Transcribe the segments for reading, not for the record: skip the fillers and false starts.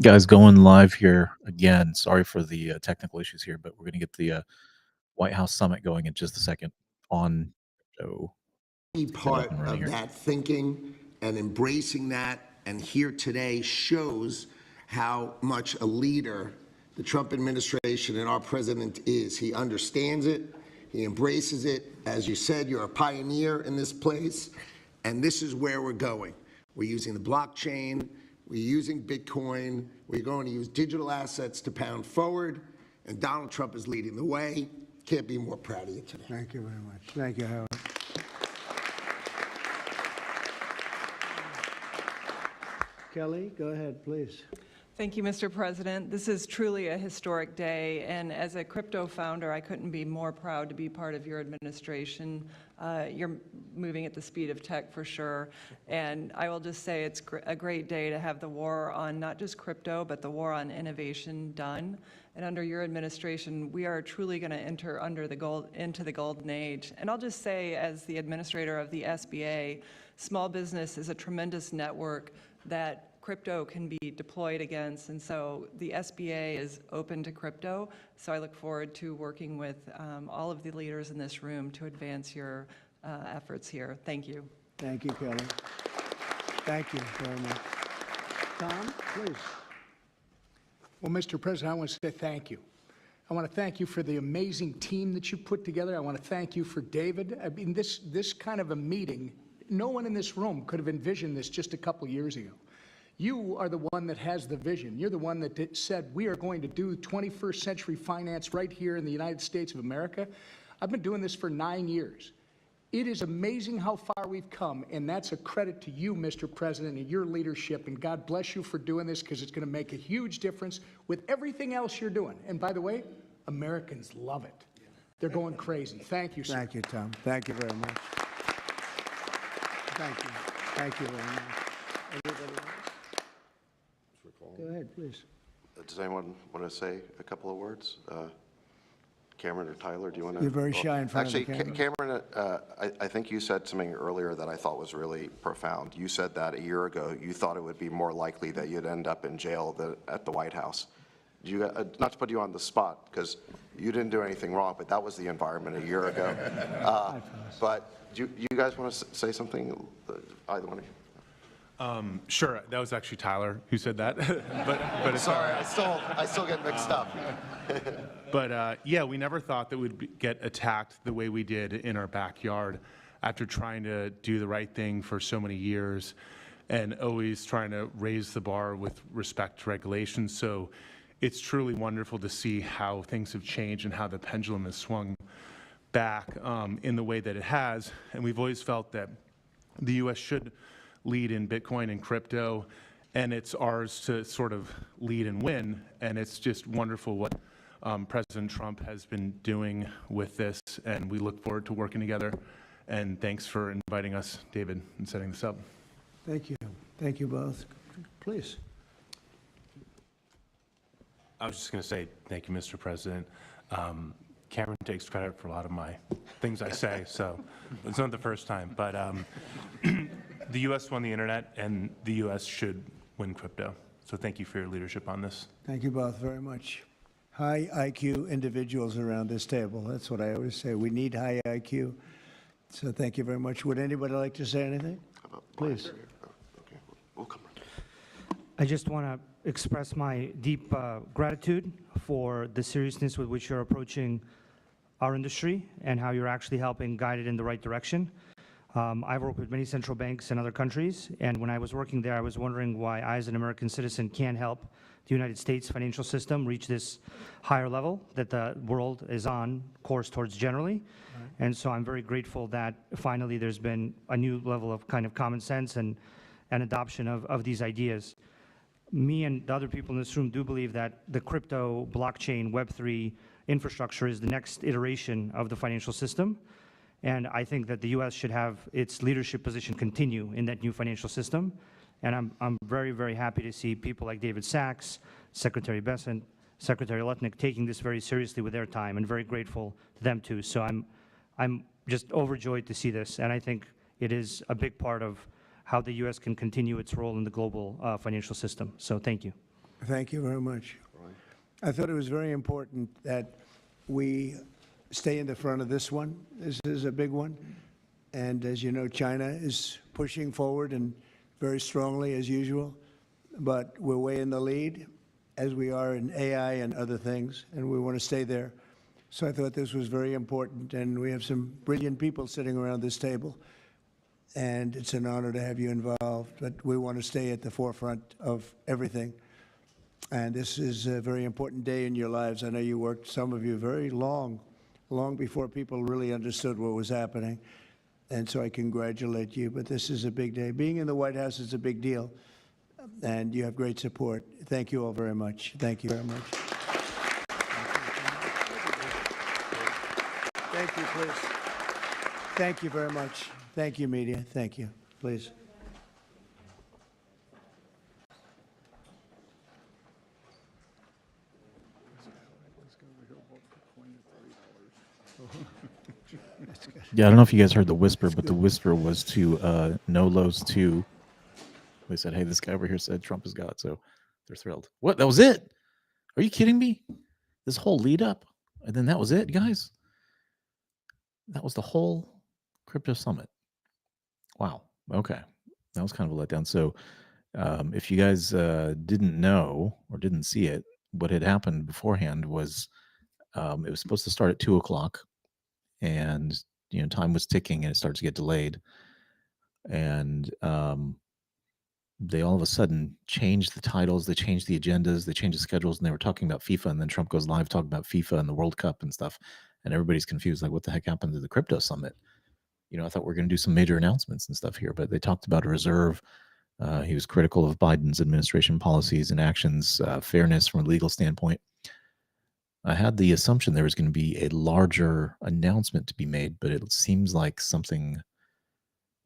Guys, going live here again. Sorry for the technical issues here, but we're going to get the White House summit going in just a second on show. Be Get up part and running of here. that thinking and embracing that, and here today shows how much a leader the Trump administration and our president is. He understands it, he embraces it. As you said, you're a pioneer in this place, and this is where we're going. We're using the blockchain, we're using Bitcoin, we're going to use digital assets to pound forward, and Donald Trump is leading the way. Can't be more proud of you today. Thank you very much. Thank you, Howard. Kelly, go ahead, please. Thank you, Mr. President. This is truly a historic day, and as a crypto founder, I couldn't be more proud to be part of your administration. You're moving at the speed of tech for sure, and I will just say it's a great day to have the war on not just crypto, but the war on innovation done. And under your administration, we are truly going to enter into the golden age. And I'll just say, as the administrator of the SBA, small business is a tremendous network that crypto can be deployed against, and so the SBA is open to crypto. So I look forward to working with all of the leaders in this room to advance your efforts here. Thank you. Thank you, Kelly. Thank you very much. Tom, please. Well, Mr. President, I want to say thank you. I want to thank you for the amazing team that you put together. I want to thank you for David. I mean, this kind of a meeting, no one in this room could have envisioned this just a couple years ago. You are the one that has the vision. You're the one that said, we are going to do 21st century finance right here in the United States of America. I've been doing this for 9 years. It is amazing how far we've come, and that's a credit to you, Mr. President, and your leadership, and God bless you for doing this, because it's going to make a huge difference with everything else you're doing. And by the way, Americans love it. They're going crazy. Thank you, sir. Thank you, Tom. Thank you very much. Thank you. Thank you very much. Everybody else? Go ahead, please. Does anyone want to say a couple of words? Cameron or Tyler, do you want to? You're very shy in front of the Actually, camera. Cameron, I think you said something earlier that I thought was really profound. You said that a year ago you thought it would be more likely that you'd end up in jail than at the White House. Not to put you on the spot, because you didn't do anything wrong, but that was the environment a year ago. But do you guys want to say something, either one of you? Sure, that was actually Tyler who said that. but it's Sorry, I still get mixed up. But yeah, we never thought that we'd get attacked the way we did in our backyard after trying to do the right thing for so many years and always trying to raise the bar with respect to regulations. So it's truly wonderful to see how things have changed and how the pendulum has swung back in the way that it has. And we've always felt that the U.S. should lead in Bitcoin and crypto, and it's ours to sort of lead and win. And it's just wonderful what President Trump has been doing with this, and we look forward to working together. And thanks for inviting us, David, and setting this up. Thank you. Thank you both. Please. I was just going to say thank you, Mr. President. Cameron takes credit for a lot of my things I say, so it's not the first time. But the U.S. won the internet, and the U.S. should win crypto. So thank you for your leadership on this. Thank you both very much. High IQ individuals around this table. That's what I always say. We need high IQ. So thank you very much. Would anybody like to say anything? Please. Okay, we'll come. I just want to express my deep gratitude for the seriousness with which you're approaching our industry and how you're actually helping guide it in the right direction. I've worked with many central banks in other countries, and when I was working there, I was wondering why I, as an American citizen, can't help the United States financial system reach this higher level that the world is on course towards generally. Right. And so I'm very grateful that finally there's been a new level of kind of common sense and adoption of these ideas. Me and the other people in this room do believe that the crypto, blockchain, Web3 infrastructure is the next iteration of the financial system. And I think that the U.S. should have its leadership position continue in that new financial system. And I'm very, very happy to see people like David Sachs, Secretary Bessent, Secretary Lutnick taking this very seriously with their time, and very grateful to them too. So I'm just overjoyed to see this, and I think it is a big part of how the U.S. can continue its role in the global financial system. So thank you. Thank you very much. I thought it was very important that we stay in the front of this one. This is a big one. And as you know, China is pushing forward and very strongly as usual. But we're way in the lead, as we are in AI and other things, and we want to stay there. So I thought this was very important, and we have some brilliant people sitting around this table, and it's an honor to have you involved. But we want to stay at the forefront of everything. And this is a very important day in your lives. I know you worked, some of you, very long before people really understood what was happening. And so I congratulate you. But this is a big day. Being in the White House is a big deal. And you have great support. Thank you all very much. Thank you very much. Thank you, please. Thank you very much. Thank you, media. Thank you. Please. Yeah, I don't know if you guys heard the whisper, but the whisper was to No Lows 2. They said, hey, this guy over here said Trump is God, so they're thrilled. What? That was it? Are you kidding me? This whole lead up, and then that was it, guys? That was the whole crypto summit. Wow. Okay. That was kind of a letdown. So if you guys didn't know or didn't see it, what had happened beforehand was it was supposed to start at 2 o'clock, and time was ticking and it started to get delayed. And they all of a sudden changed the titles, they changed the agendas, they changed the schedules, and they were talking about FIFA. And then Trump goes live talking about FIFA and the World Cup and stuff. And everybody's confused, like, what the heck happened to the crypto summit? I thought we were going to do some major announcements and stuff here, but they talked about a reserve. He was critical of Biden's administration policies and actions, fairness from a legal standpoint. I had the assumption there was going to be a larger announcement to be made, but it seems like something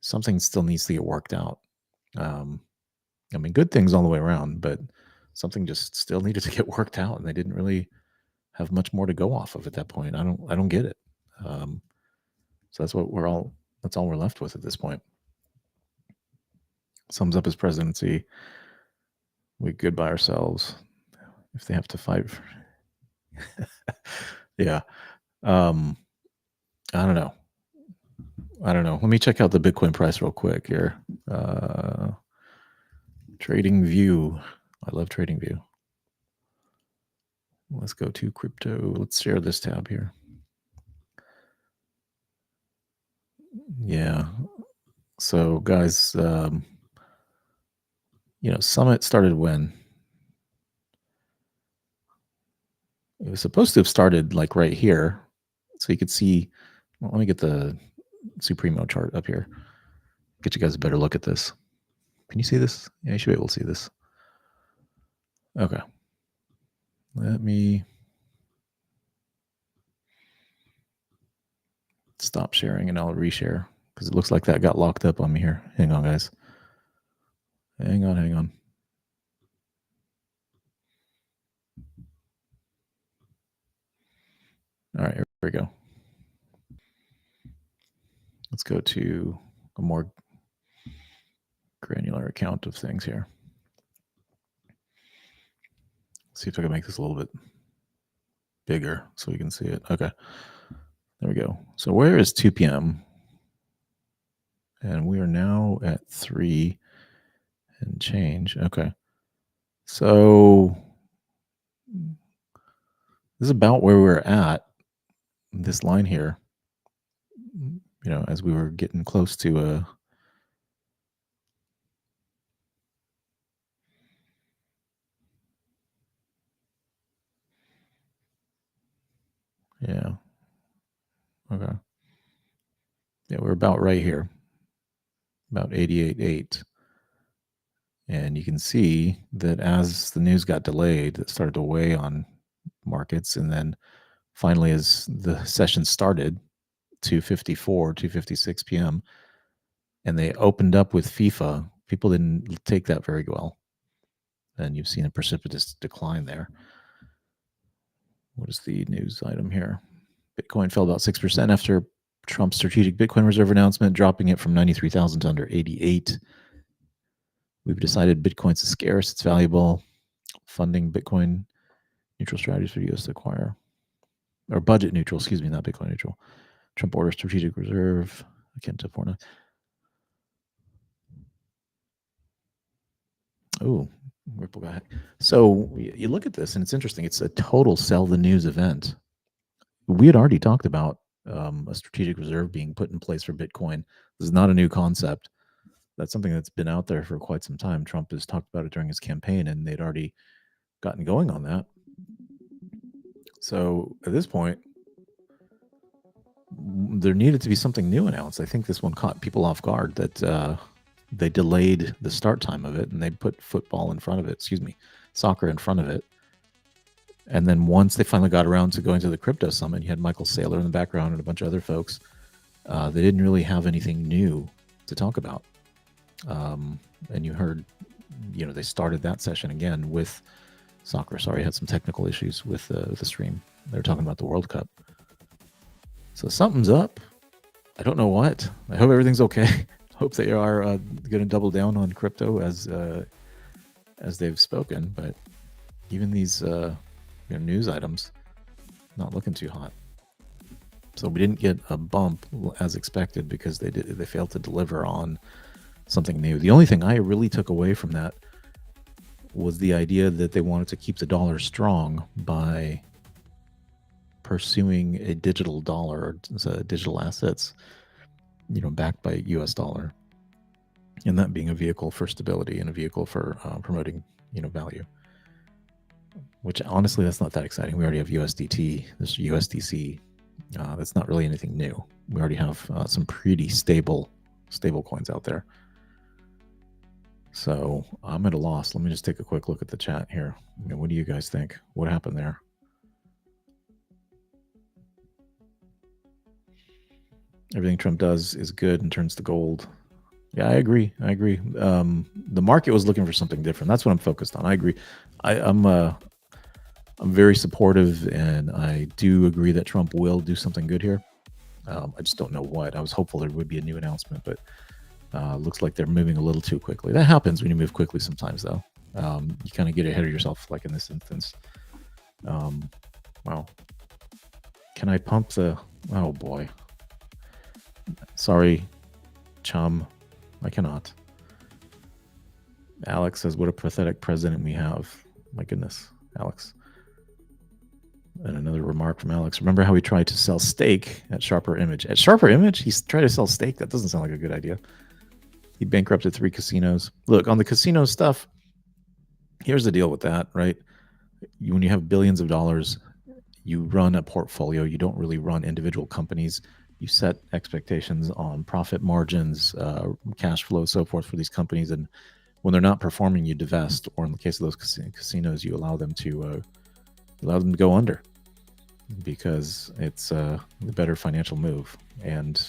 still needs to get worked out. I mean, good things all the way around, but something just still needed to get worked out, and they didn't really have much more to go off of at that point. I don't get it. So that's all we're left with at this point. Sums up his presidency. We good by ourselves. If they have to fight for yeah. I don't know. Let me check out the Bitcoin price real quick here. Trading View. I love Trading View. Let's go to crypto. Let's share this tab here. Yeah. So guys, Summit started when? It was supposed to have started like right here. So you could see, well, let me get the Supremo chart up here. Get you guys a better look at this. Can you see this? Yeah, you should be able to see this. Okay. Let me stop sharing and I'll reshare because it looks like that got locked up on me here. Hang on, guys. Hang on. All right, here we go. Let's go to a more granular account of things here. See if I can make this a little bit bigger so we can see it. Okay, there we go. So where is 2 p.m.? And we are now at 3 and change. Okay, so this is about where we're at. This line here, as we were getting close to a yeah. Okay. Yeah, we're about right here. About 88.8. And you can see that as the news got delayed, it started to weigh on markets. And then finally, as the session started, 2:54, 2:56 p.m., and they opened up with FIFA, people didn't take that very well. And you've seen a precipitous decline there. What is the news item here? Bitcoin fell about 6% after Trump's strategic Bitcoin reserve announcement, dropping it from 93,000 to under 88. We've decided Bitcoin's scarce, it's valuable. funding Bitcoin neutral strategies for U.S. to acquire, or budget neutral, excuse me, not Bitcoin neutral. Trump orders strategic reserve akin to Fortnite. Oh, Ripple got hacked. So you look at this, and it's interesting. It's a total sell the news event. We had already talked about a strategic reserve being put in place for Bitcoin. This is not a new concept. That's something that's been out there for quite some time. Trump has talked about it during his campaign, and they'd already gotten going on that. So at this point, there needed to be something new announced. I think this one caught people off guard that they delayed the start time of it, and they put football in front of it, excuse me, soccer in front of it. And then once they finally got around to going to the crypto summit, you had Michael Saylor in the background and a bunch of other folks. They didn't really have anything new to talk about. And you heard, they started that session again with soccer. Sorry, I had some technical issues with the stream. They were talking about the World Cup. So something's up. I don't know what. I hope everything's okay. Hope they are going to double down on crypto as they've spoken. But even these news items, not looking too hot. So we didn't get a bump as expected because they failed to deliver on something new. The only thing I really took away from that was the idea that they wanted to keep the dollar strong by pursuing a digital dollar, digital assets, backed by US dollar, and that being a vehicle for stability and a vehicle for promoting, value. Which honestly, that's not that exciting. We already have USDT, this USDC. That's not really anything new. We already have some pretty stable coins out there. So I'm at a loss. Let me just take a quick look at the chat here. What do you guys think? What happened there? Everything Trump does is good and turns to gold. Yeah, I agree. The market was looking for something different. That's what I'm focused on. I agree. I'm very supportive, and I do agree that Trump will do something good here. I just don't know what. I was hopeful there would be a new announcement, but looks like they're moving a little too quickly. That happens when you move quickly sometimes, though. You kind of get ahead of yourself, like in this instance. Wow. Can I pump the... Oh, boy. Sorry, chum. I cannot. Alex says, what a pathetic president we have. My goodness, Alex. And another remark from Alex. Remember how he tried to sell steak at Sharper Image? At Sharper Image? He tried to sell steak? That doesn't sound like a good idea. He bankrupted 3 casinos. Look, on the casino stuff, here's the deal with that, right? When you have billions of dollars, you run a portfolio. You don't really run individual companies. You set expectations on profit margins, cash flow, so forth for these companies. And when they're not performing, you divest. Or in the case of those casinos, you allow them to go under because it's the better financial move. And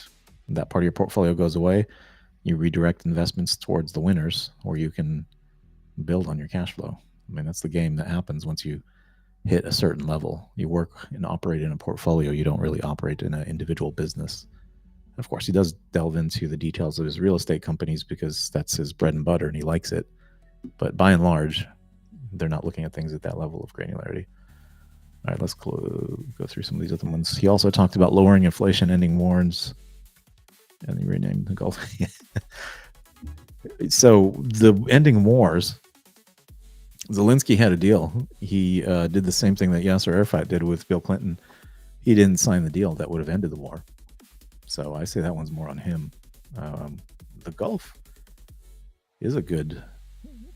that part of your portfolio goes away. You redirect investments towards the winners, or you can build on your cash flow. I mean, that's the game that happens once you hit a certain level. You work and operate in a portfolio. You don't really operate in an individual business. And of course, he does delve into the details of his real estate companies because that's his bread and butter and he likes it. But by and large, they're not looking at things at that level of granularity. All right, let's go through some of these other ones. He also talked about lowering inflation, ending wars, and he renamed the Gulf. So the ending wars, Zelensky had a deal. He did the same thing that Yasser Arafat did with Bill Clinton. He didn't sign the deal that would have ended the war. So I say that one's more on him. The Gulf is a good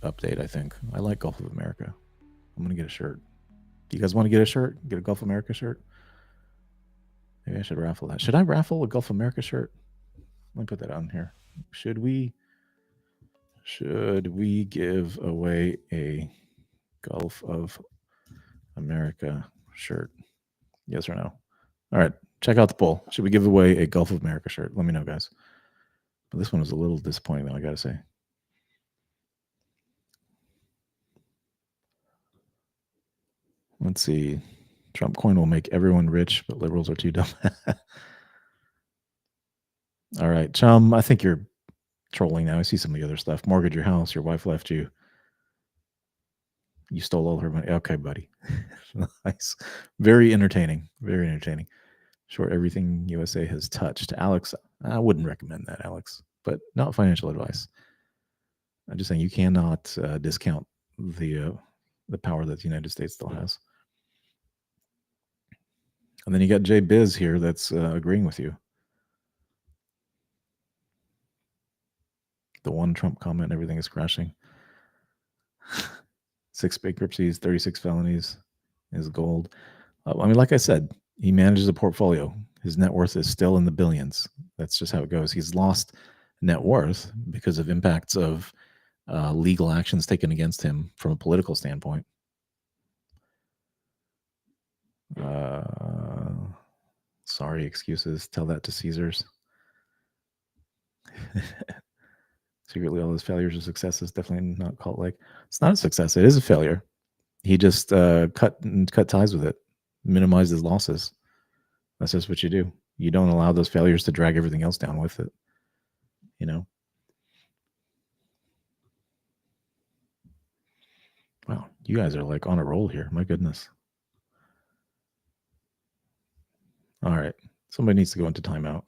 update, I think. I like Gulf of America. I'm going to get a shirt. Do you guys want to get a shirt? Get a Gulf of America shirt? Maybe I should raffle that. Should I raffle a Gulf of America shirt? Let me put that on here. Should we give away a Gulf of America shirt? Yes or no? All right, check out the poll. Should we give away a Gulf of America shirt? Let me know, guys. But this one was a little disappointing, though, I got to say. Let's see. Trump coin will make everyone rich, but liberals are too dumb. All right, chum, I think you're trolling now. I see some of the other stuff. Mortgage your house. Your wife left you. You stole all her money. Okay, buddy. Nice. Very entertaining. Very entertaining. Short everything USA has touched. Alex, I wouldn't recommend that, Alex, but not financial advice. I'm just saying you cannot discount the power that the United States still has. And then you got Jay Biz here that's agreeing with you. The one Trump comment, everything is crashing. 6 bankruptcies, 36 felonies is gold. I mean, like I said, he manages a portfolio. His net worth is still in the billions. That's just how it goes. He's lost net worth because of impacts of legal actions taken against him from a political standpoint. Sorry, excuses. Tell that to Caesars. Secretly, all his failures or successes, definitely not cult-like. It's not a success. It is a failure. He just cut ties with it, minimize his losses. That's just what you do. You don't allow those failures to drag everything else down with it. You know? Wow, you guys are like on a roll here. My goodness. All right. Somebody needs to go into timeout.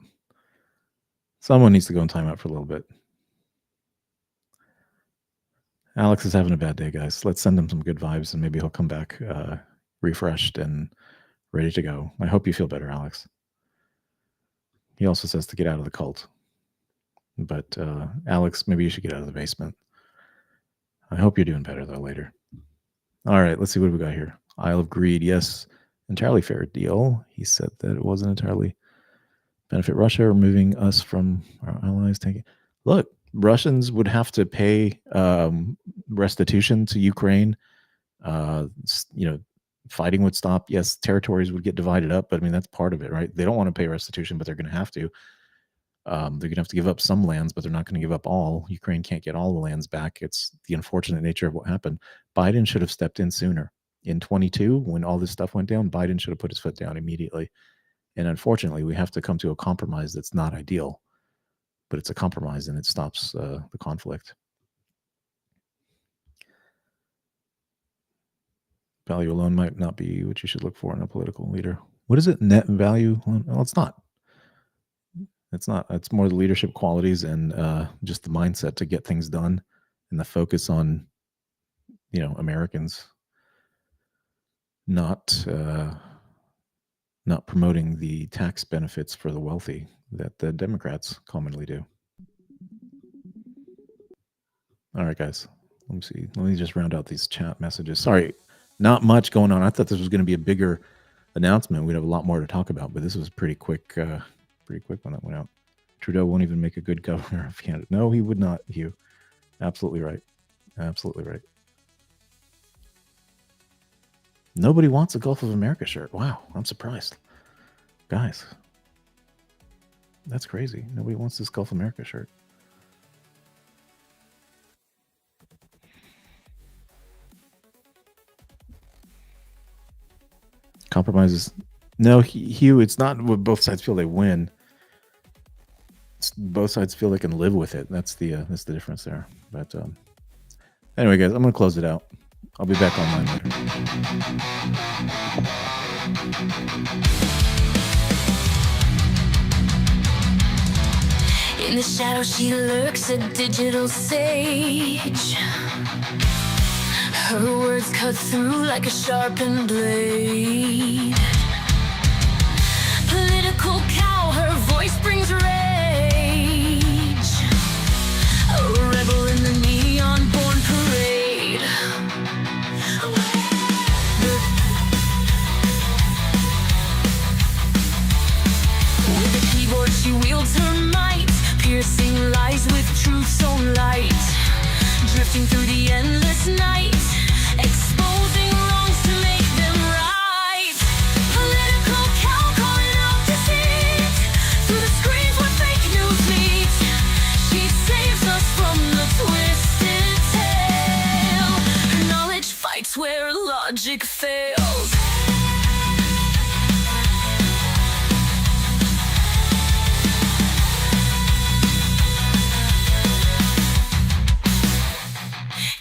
Someone needs to go in timeout for a little bit. Alex is having a bad day, guys. Let's send him some good vibes and maybe he'll come back refreshed and ready to go. I hope you feel better, Alex. He also says to get out of the cult. But Alex, maybe you should get out of the basement. I hope you're doing better, though, later. All right, let's see what we got here. Isle of Greed, yes. Entirely fair deal. He said that it wasn't entirely benefit Russia, removing us from our allies. Look, Russians would have to pay restitution to Ukraine. Fighting would stop. Yes, territories would get divided up, but I mean, that's part of it, right? They don't want to pay restitution, but they're going to have to. They're going to have to give up some lands, but they're not going to give up all. Ukraine can't get all the lands back. It's the unfortunate nature of what happened. Biden should have stepped in sooner. In 22, when all this stuff went down, Biden should have put his foot down immediately. And unfortunately, we have to come to a compromise that's not ideal, but it's a compromise and it stops the conflict. Value alone might not be what you should look for in a political leader. What is it? Net value? Well, it's not. It's not. It's more the leadership qualities and just the mindset to get things done and the focus on, Americans, not promoting the tax benefits for the wealthy that the Democrats commonly do. All right, guys. Let me see. Let me just round out these chat messages. Sorry, not much going on. I thought this was going to be a bigger announcement. We'd have a lot more to talk about, but this was pretty quick when that went out. Trudeau won't even make a good governor of Canada. No, he would not, Hugh. Absolutely right. Absolutely right. Nobody wants a Gulf of America shirt. Wow, I'm surprised. Guys, that's crazy. Nobody wants this Gulf of America shirt. Compromises. No, Hugh, it's not what both sides feel they win. Both sides feel they can live with it. That's the difference there. But anyway, guys, I'm going to close it out. I'll be back online later. In the shadow she lurks, a digital sage. Her words cut through like a sharpened blade. Political cow, her voice brings rage. A rebel in the neon-born parade. With a keyboard she wields her might, piercing lies with truth's own light. Drifting through the endless night, exposing wrongs to make them right. Political cow calling out deceit through the screens where fake news meet. She saves us from the twisted tale. Her knowledge fights where logic fails.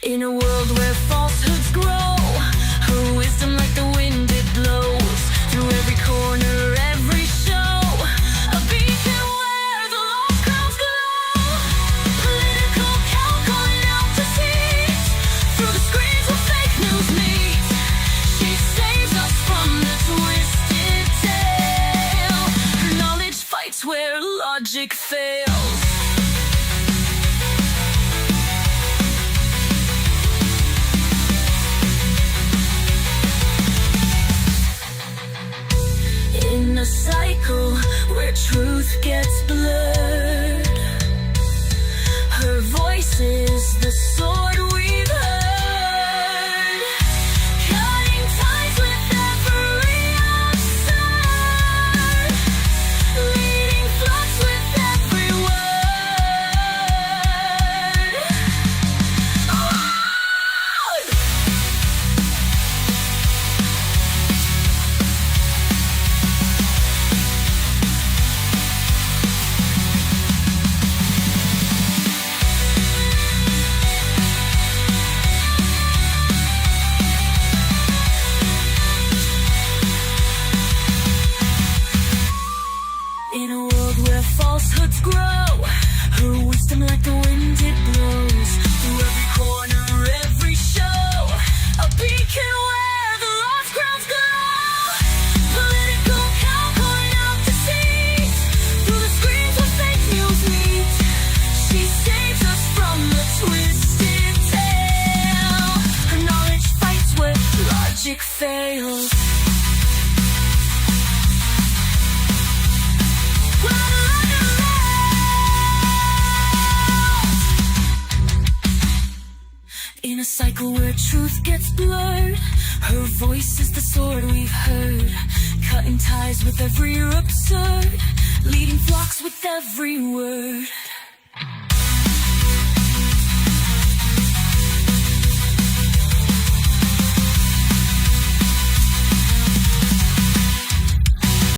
In a world where falsehoods grow, gets blurred. Her voice is the sword we've heard, cutting ties with every absurd, leading flocks with every word. In a world where falsehoods grow, her wisdom like the wind it blows through every corner, every show, a beacon where the lost crowds go. Political cowpoint out deceit, through the screens where fake news meet. She saves us from the twisted tale. Her knowledge fights where logic fails. In a cycle where truth gets blurred, her voice is the sword we've heard, cutting ties with every absurd, leading flocks with every word.